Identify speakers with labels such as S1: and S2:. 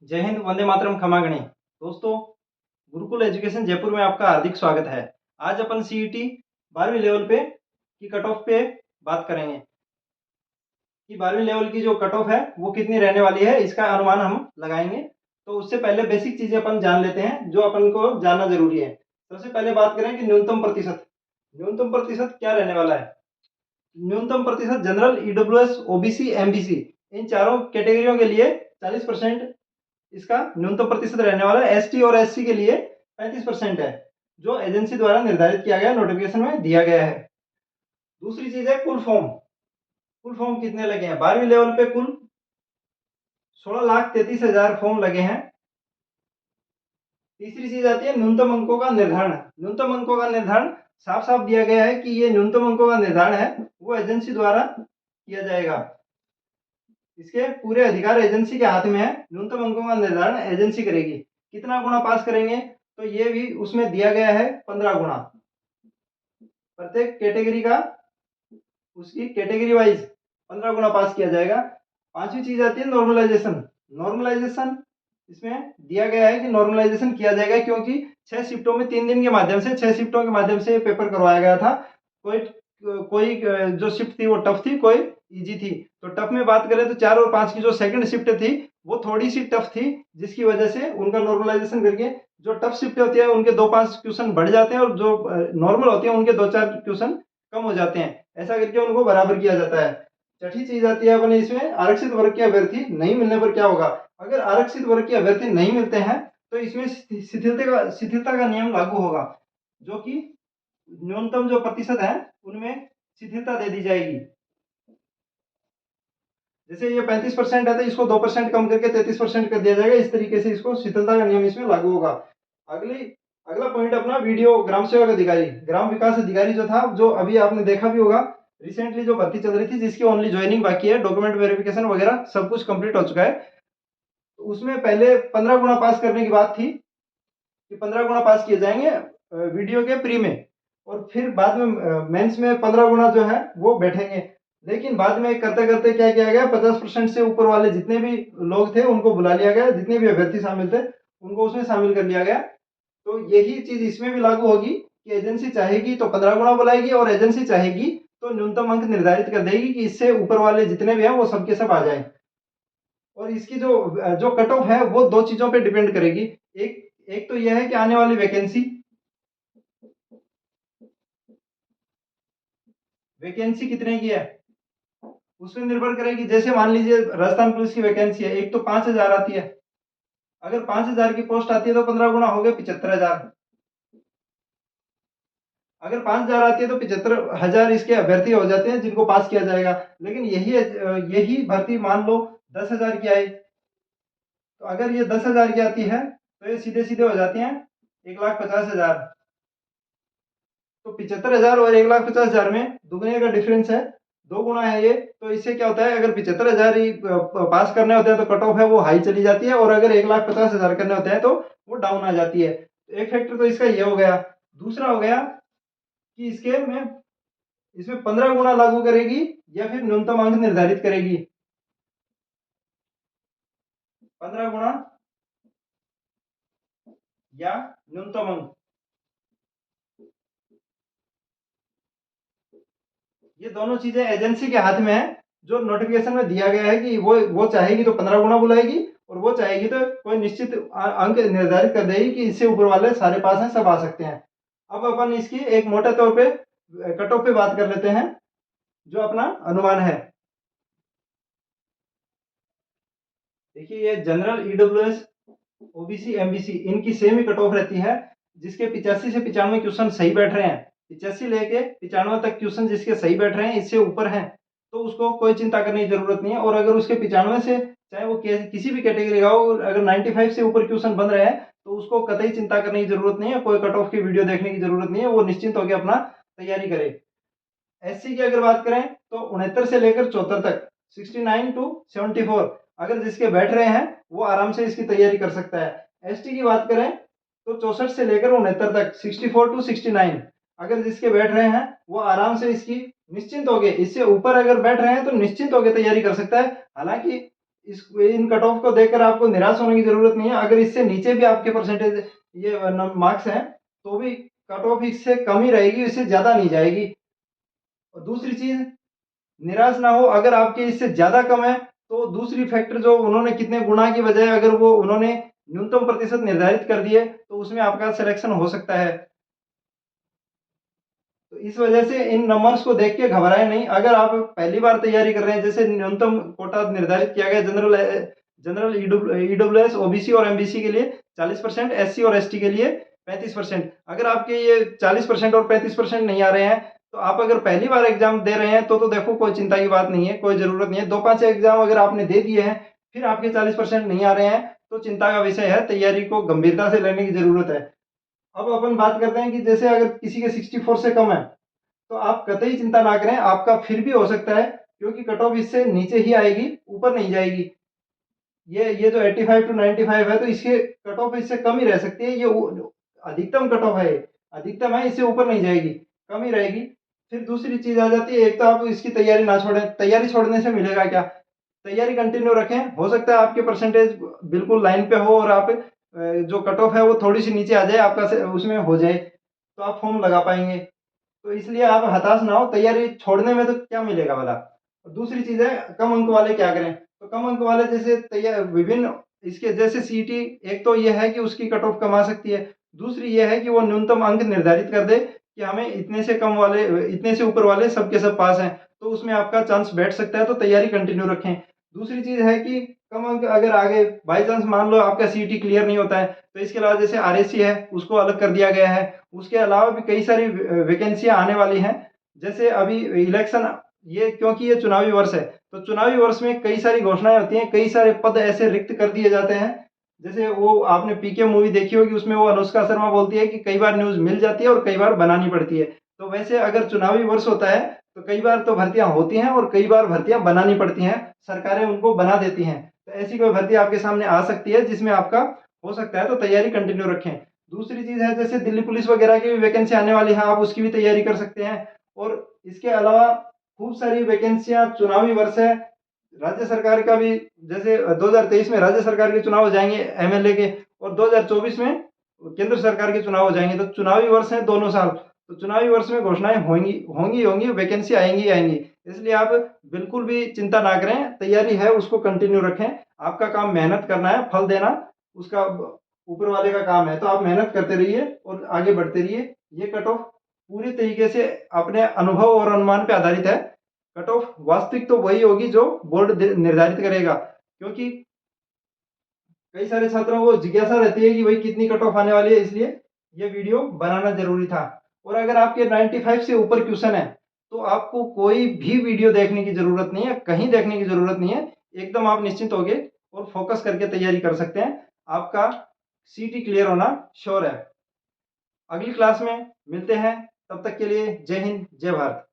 S1: जय हिंद, वंदे मातरम, खमा गणे। दोस्तों, गुरुकुल एजुकेशन जयपुर में आपका हार्दिक स्वागत है। आज अपन सीईटी 12वीं लेवल पे की कट ऑफ पे बात करेंगे कि 12वीं लेवल की जो कट ऑफ है वो कितनी रहने वाली है, इसका अनुमान हम लगाएंगे। तो उससे पहले बेसिक चीजें अपन जान लेते हैं जो अपन को जानना जरूरी है। सबसे पहले बात करें कि न्यूनतम प्रतिशत क्या रहने वाला है। न्यूनतम प्रतिशत जनरल, ईडब्ल्यूएस, ओबीसी, एमबीसी इन चारों कैटेगरियों के लिए 40% इसका न्यूनतम प्रतिशत रहने वाला है। एसटी और एससी के लिए 35% है, जो एजेंसी द्वारा निर्धारित किया गया, नोटिफिकेशन में दिया गया है। दूसरी चीज है कुल फॉर्म कितने लगे हैं। 12वीं लेवल पे कुल 16,33,000 फॉर्म लगे हैं। तीसरी चीज आती है न्यूनतम अंकों का निर्धारण। न्यूनतम अंकों का निर्धारण साफ साफ दिया गया है कि ये न्यूनतम अंकों का निर्धारण है वो एजेंसी द्वारा किया जाएगा। इसके पूरे अधिकार एजेंसी के हाथ में है। न्यूनतम अंकों का निर्धारण एजेंसी करेगी। कितना गुणा पास करेंगे, तो ये भी उसमें दिया गया है 15 गुणा। प्रत्येक कैटेगरी का उसकी कैटेगरी वाइज 15 गुणा पास किया जाएगा। पांचवी चीज आती है नॉर्मलाइजेशन। इसमें दिया गया है कि नॉर्मलाइजेशन किया जाएगा, क्योंकि 6 शिफ्टों में 3 दिन के माध्यम से 6 शिफ्टों के माध्यम से पेपर करवाया गया था। कोई कोई जो शिफ्ट थी वो टफ थी, कोई इजी थी। तो टफ में बात करें तो 4 और 5 की जो सेकंड शिफ्ट थी वो थोड़ी सी टफ थी, जिसकी वजह से उनका नॉर्मलाइजेशन करके जो टफ शिफ्ट होती है उनके 2-5 क्वेश्चन बढ़ जाते हैं और जो नॉर्मल होती है उनके 2-4 क्वेश्चन कम हो जाते हैं। ऐसा करके उनको बराबर किया जाता है। छठी चीज आती है अपने इसमें आरक्षित वर्ग के अभ्यर्थी नहीं मिलने पर क्या होगा। अगर आरक्षित वर्ग के अभ्यर्थी नहीं मिलते हैं तो इसमें शिथिलता का नियम लागू होगा, जो कि न्यूनतम जो प्रतिशत है उनमें शिथिलता दे दी जाएगी। जैसे ये 35% है तो इसको 2% कम करके 33% कर दिया जाएगा। इस तरीके से इसको शिथिलता का नियम इसमें लागू होगा। अगली अगला पॉइंट अपना वीडियो ग्राम सेवक अधिकारी, ग्राम विकास अधिकारी जो था, जो अभी आपने देखा भी होगा रिसेंटली जो भर्ती चल रही थी, जिसकी ओनली ज्वाइनिंग बाकी है, डॉक्यूमेंट वेरिफिकेशन वगैरह सब कुछ कंप्लीट हो चुका है। तो उसमें पहले 15 गुना पास करने की बात थी कि 15 गुना पास किए जाएंगे वीडियो के प्री में, और फिर बाद में मेंस में 15 गुना जो है वो बैठेंगे। लेकिन बाद में करते करते क्या किया गया, 50% से ऊपर वाले जितने भी लोग थे उनको बुला लिया गया, जितने भी अभ्यर्थी शामिल थे उनको उसमें शामिल कर लिया गया। तो यही चीज इसमें भी लागू होगी कि एजेंसी चाहेगी तो 15 गुना बुलाएगी, और एजेंसी चाहेगी तो न्यूनतम अंक निर्धारित कर देगी कि इससे ऊपर वाले जितने भी हैं वो सबके सब आ जाए। और इसकी जो जो कट ऑफ है वो दो चीजों पे डिपेंड करेगी। एक एक तो यह है कि आने वाली वैकेंसी कितने की है उस पर निर्भर करेगी। जैसे मान लीजिए राजस्थान पुलिस की वैकेंसी है, एक तो 5,000 आती है। अगर 5,000 की पोस्ट आती है तो 15 गुना हो गए 75,000। अगर 5,000 आती है तो 75,000 इसके अभ्यर्थी हो जाते हैं जिनको पास किया जाएगा। लेकिन यही भर्ती मान लो 10,000 की आई, तो अगर ये 10,000 की आती है तो ये सीधे सीधे हो जाती हैं 1,50,000। तो 75,000 और 1,50,000 में दुगने का डिफरेंस है, 2 गुना है ये। तो इससे क्या होता है, अगर 75,000 ही पास करने होते हैं तो कट ऑफ है वो हाई चली जाती है, और अगर 1,50,000 करने होते हैं तो वो डाउन आ जाती है। तो एक फैक्टर तो इसका ये हो गया। दूसरा हो गया कि इसमें 15 गुना लागू करेगी या फिर न्यूनतम अंक निर्धारित करेगी। 15 गुना या न्यूनतम अंक, ये दोनों चीजें एजेंसी के हाथ में है। जो नोटिफिकेशन में दिया गया है कि वो चाहेगी तो 15 गुना बुलाएगी, और वो चाहेगी तो कोई निश्चित अंक निर्धारित कर देगी कि इससे ऊपर वाले सारे पास हैं, सब आ सकते हैं। अब अपन इसकी एक मोटे तौर पे कट ऑफ पे बात कर लेते हैं, जो अपना अनुमान है। देखिए, ये जनरल, ईडब्ल्यूएस, ओबीसी, एमबीसी इनकी सेम ही कट ऑफ रहती है, जिसके 85 से 95 क्वेश्चन सही बैठ रहे हैं। 85 लेके 95 तक क्वेश्चन जिसके सही बैठ रहे हैं, इससे ऊपर हैं, तो उसको कोई चिंता करने की जरूरत नहीं है। और अगर उसके 95 से, चाहे वो किसी भी कैटेगरी का हो, अगर 95 से ऊपर क्वेश्चन बन रहे हैं तो उसको कतई चिंता करने की जरूरत नहीं है, कोई कट ऑफ की वीडियो देखने की जरूरत नहीं है, वो निश्चिंत होकर अपना तैयारी करे। एससी की अगर बात करें तो 69 से लेकर 74 तक, 69 टू 74 अगर जिसके बैठ रहे हैं वो आराम से इसकी तैयारी कर सकता है। एसटी की बात करें तो 64 से लेकर 69 तक, 64 टू 69 अगर जिसके बैठ रहे हैं वो आराम से इसकी निश्चिंत हो गए, इससे ऊपर अगर बैठ रहे हैं तो निश्चिंत होकर तैयारी कर सकता है। हालांकि इन कट ऑफ को देखकर आपको निराश होने की जरूरत नहीं है। अगर इससे नीचे भी आपके परसेंटेज ये मार्क्स हैं तो भी कट ऑफ इससे कम ही रहेगी, इससे ज्यादा नहीं जाएगी। और दूसरी चीज, निराश ना हो, अगर आपके इससे ज्यादा कम है तो दूसरी फैक्टर जो उन्होंने कितने गुणा की बजाय अगर वो उन्होंने न्यूनतम प्रतिशत निर्धारित कर दिए तो उसमें आपका सिलेक्शन हो सकता है। तो इस वजह से इन नंबर्स को देख के घबराए नहीं। अगर आप पहली बार तैयारी कर रहे हैं, जैसे न्यूनतम कोटा निर्धारित किया गया जनरल ईडब्ल्यूएस ओबीसी और एमबीसी के लिए 40%, एससी और एसटी के लिए 35%। अगर आपके ये 40% और 35% नहीं आ रहे हैं तो आप अगर पहली बार एग्जाम दे रहे हैं तो देखो कोई चिंता की बात नहीं है, कोई जरूरत नहीं है। 2-5 एग्जाम अगर आपने दे दिए हैं फिर आपके 40% नहीं आ रहे हैं तो चिंता का विषय है, तैयारी को गंभीरता से लेने की जरूरत है। अब अपन बात करते हैं कि जैसे अगर किसी के 64 से कम है तो आप कतई चिंता ना करें, आपका फिर भी हो सकता है, क्योंकि कट ऑफ इससे नीचे ही आएगी, ऊपर नहीं जाएगी। ये जो 85 टू 95 है तो इसके कट ऑफ इससे कम ही रह सकती है। ये अधिकतम कट ऑफ है, अधिकतम है, इससे ऊपर नहीं जाएगी, कम ही रहेगी। फिर दूसरी चीज आ जाती है, एक तो आप इसकी तैयारी ना छोड़ें। तैयारी छोड़ने से मिलेगा क्या? तैयारी कंटिन्यू रखें। हो सकता है आपके परसेंटेज बिल्कुल लाइन पे हो और आप जो कट ऑफ है वो थोड़ी सी नीचे आ जाए, आपका उसमें हो जाए तो आप फॉर्म लगा पाएंगे। तो इसलिए आप हताश ना हो, तैयारी छोड़ने में तो क्या मिलेगा भला। दूसरी चीज है कम अंक वाले क्या करें। तो कम अंक वाले जैसे तैयार विभिन्न इसके जैसे सीटी, एक तो यह है कि उसकी कट ऑफ कम आ सकती है, दूसरी यह है कि वो न्यूनतम अंक निर्धारित कर दे कि हमें इतने से कम वाले, इतने से ऊपर वाले सबके सब पास हैं, तो उसमें आपका चांस बैठ सकता है। तो तैयारी कंटिन्यू रखें। दूसरी चीज है कि कम अंक अगर आगे बाई चांस मान लो आपका सीटी क्लियर नहीं होता है तो इसके अलावा जैसे आरएससी है उसको अलग कर दिया गया है। उसके अलावा भी कई सारी वैकेंसियां आने वाली हैं। जैसे अभी इलेक्शन, ये क्योंकि ये चुनावी वर्ष है तो चुनावी वर्ष में कई सारी घोषणाएं होती हैं, कई सारे पद ऐसे रिक्त कर दिए जाते हैं। जैसे वो आपने पीके मूवी देखी होगी, उसमें वो अनुष्का शर्मा बोलती है कि कई बार न्यूज मिल जाती है और कई बार बनानी पड़ती है। तो वैसे अगर चुनावी वर्ष होता है तो कई बार तो भर्तियां होती हैं और कई बार भर्तियां बनानी पड़ती हैं, सरकारें उनको बना देती हैं। तो ऐसी कोई भर्ती आपके सामने आ सकती है जिसमें आपका हो सकता है, तो तैयारी कंटिन्यू रखें। दूसरी चीज है जैसे दिल्ली पुलिस वगैरह की भी वैकेंसी आने वाली है, आप उसकी भी तैयारी कर सकते हैं। और इसके अलावा खूब सारी वैकेंसियां, चुनावी वर्ष है, राज्य सरकार का भी, जैसे 2023 में राज्य सरकार के चुनाव हो जाएंगे एमएलए के, और 2024 में केंद्र सरकार के चुनाव हो जाएंगे। तो चुनावी वर्ष है दोनों साल, तो चुनावी वर्ष में घोषणाएं होंगी होंगी होंगी, वैकेंसी आएंगी आएंगी। इसलिए आप बिल्कुल भी चिंता ना करें, तैयारी है उसको कंटिन्यू रखें। आपका काम मेहनत करना है, फल देना उसका ऊपर वाले का काम है। तो आप मेहनत करते रहिए और आगे बढ़ते रहिए। ये कट ऑफ पूरी तरीके से अपने अनुभव और अनुमान पे आधारित है। कट ऑफ वास्तविक तो वही होगी जो बोर्ड निर्धारित करेगा, क्योंकि कई सारे छात्रों को जिज्ञासा रहती है कि भाई कितनी कट ऑफ आने वाली है, इसलिए ये वीडियो बनाना जरूरी था। और अगर आपके 95 से ऊपर क्वेश्चन है तो आपको कोई भी वीडियो देखने की जरूरत नहीं है, कहीं देखने की जरूरत नहीं है। एकदम आप निश्चिंत होगे और फोकस करके तैयारी कर सकते हैं। आपका सीटी क्लियर होना श्योर है। अगली क्लास में मिलते हैं, तब तक के लिए जय हिंद, जय भारत।